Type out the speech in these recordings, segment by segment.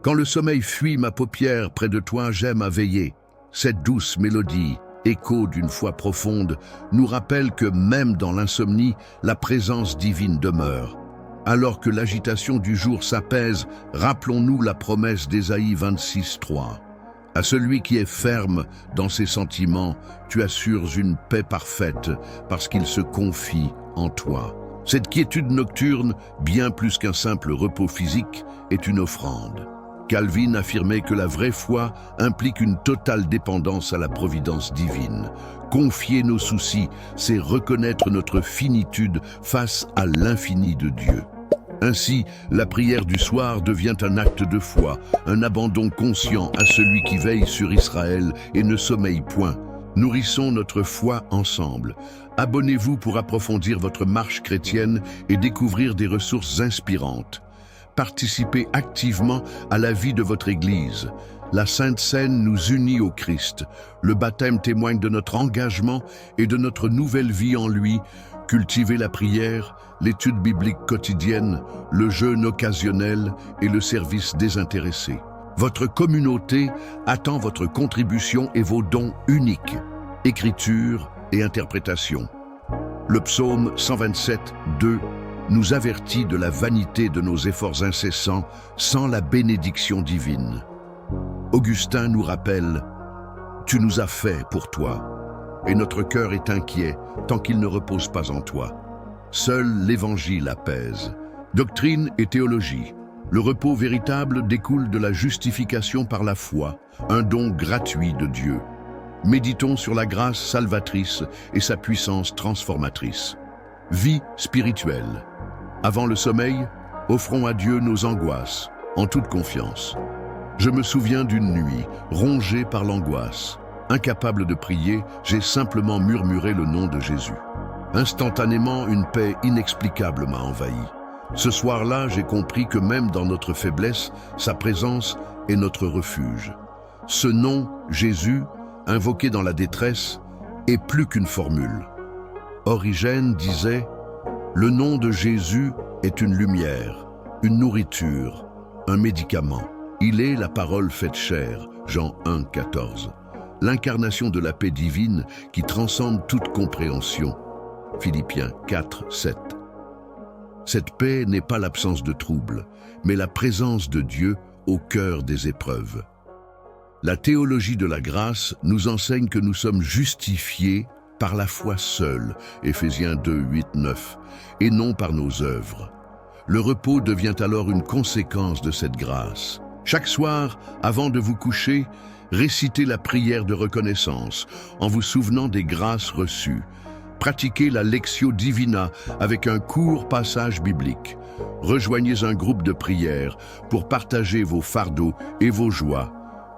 Quand le sommeil fuit ma paupière, près de toi j'aime à veiller. Cette douce mélodie, écho d'une foi profonde, nous rappelle que même dans l'insomnie, la présence divine demeure. Alors que l'agitation du jour s'apaise, rappelons-nous la promesse d'Ésaïe 26:3. À celui qui est ferme dans ses sentiments, tu assures une paix parfaite parce qu'il se confie en toi. Cette quiétude nocturne, bien plus qu'un simple repos physique, est une offrande. Calvin affirmait que la vraie foi implique une totale dépendance à la providence divine. Confier nos soucis, c'est reconnaître notre finitude face à l'infini de Dieu. Ainsi, la prière du soir devient un acte de foi, un abandon conscient à celui qui veille sur Israël et ne sommeille point. Nourrissons notre foi ensemble. Abonnez-vous pour approfondir votre marche chrétienne et découvrir des ressources inspirantes. Participez activement à la vie de votre Église. La Sainte Seine nous unit au Christ. Le baptême témoigne de notre engagement et de notre nouvelle vie en lui. Cultivez la prière, l'étude biblique quotidienne, le jeûne occasionnel et le service désintéressé. Votre communauté attend votre contribution et vos dons uniques, écriture et interprétation. Le psaume 127:2 nous avertit de la vanité de nos efforts incessants sans la bénédiction divine. Augustin nous rappelle « Tu nous as fait pour toi ». Et notre cœur est inquiet tant qu'il ne repose pas en toi. Seul l'Évangile apaise. Doctrine et théologie. Le repos véritable découle de la justification par la foi, un don gratuit de Dieu. Méditons sur la grâce salvatrice et sa puissance transformatrice. Vie spirituelle. Avant le sommeil, offrons à Dieu nos angoisses, en toute confiance. Je me souviens d'une nuit, rongée par l'angoisse. Incapable de prier, j'ai simplement murmuré le nom de Jésus. Instantanément, une paix inexplicable m'a envahi. Ce soir-là, j'ai compris que même dans notre faiblesse, sa présence est notre refuge. Ce nom, Jésus, invoqué dans la détresse, est plus qu'une formule. Origène disait « Le nom de Jésus est une lumière, une nourriture, un médicament. Il est la parole faite chair. » Jean 1,14. L'incarnation de la paix divine qui transcende toute compréhension. Philippiens 4:7. Cette paix n'est pas l'absence de trouble, mais la présence de Dieu au cœur des épreuves. La théologie de la grâce nous enseigne que nous sommes justifiés par la foi seule, Éphésiens 2:8-9, et non par nos œuvres. Le repos devient alors une conséquence de cette grâce. Chaque soir, avant de vous coucher, récitez la prière de reconnaissance en vous souvenant des grâces reçues. Pratiquez la Lectio Divina avec un court passage biblique. Rejoignez un groupe de prière pour partager vos fardeaux et vos joies.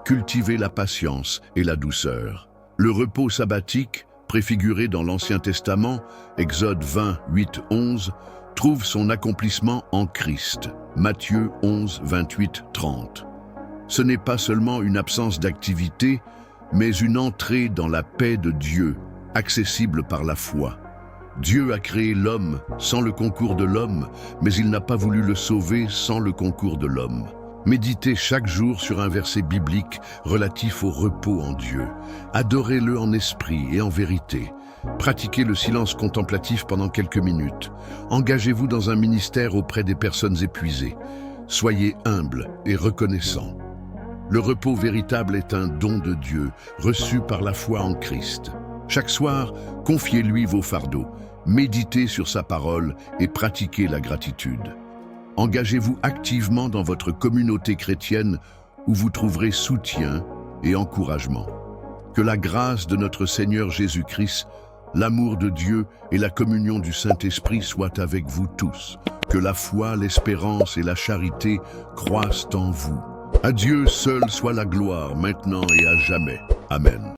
Cultivez la patience et la douceur. Le repos sabbatique, préfiguré dans l'Ancien Testament, Exode 20:8-11, trouve son accomplissement en Christ, Matthieu 11:28-30. Ce n'est pas seulement une absence d'activité, mais une entrée dans la paix de Dieu, accessible par la foi. Dieu a créé l'homme sans le concours de l'homme, mais il n'a pas voulu le sauver sans le concours de l'homme. Méditez chaque jour sur un verset biblique relatif au repos en Dieu. Adorez-le en esprit et en vérité. Pratiquez le silence contemplatif pendant quelques minutes. Engagez-vous dans un ministère auprès des personnes épuisées. Soyez humble et reconnaissant. Le repos véritable est un don de Dieu, reçu par la foi en Christ. Chaque soir, confiez-lui vos fardeaux, méditez sur sa parole et pratiquez la gratitude. Engagez-vous activement dans votre communauté chrétienne où vous trouverez soutien et encouragement. Que la grâce de notre Seigneur Jésus-Christ, l'amour de Dieu et la communion du Saint-Esprit soient avec vous tous. Que la foi, l'espérance et la charité croissent en vous. À Dieu seul soit la gloire, maintenant et à jamais. Amen.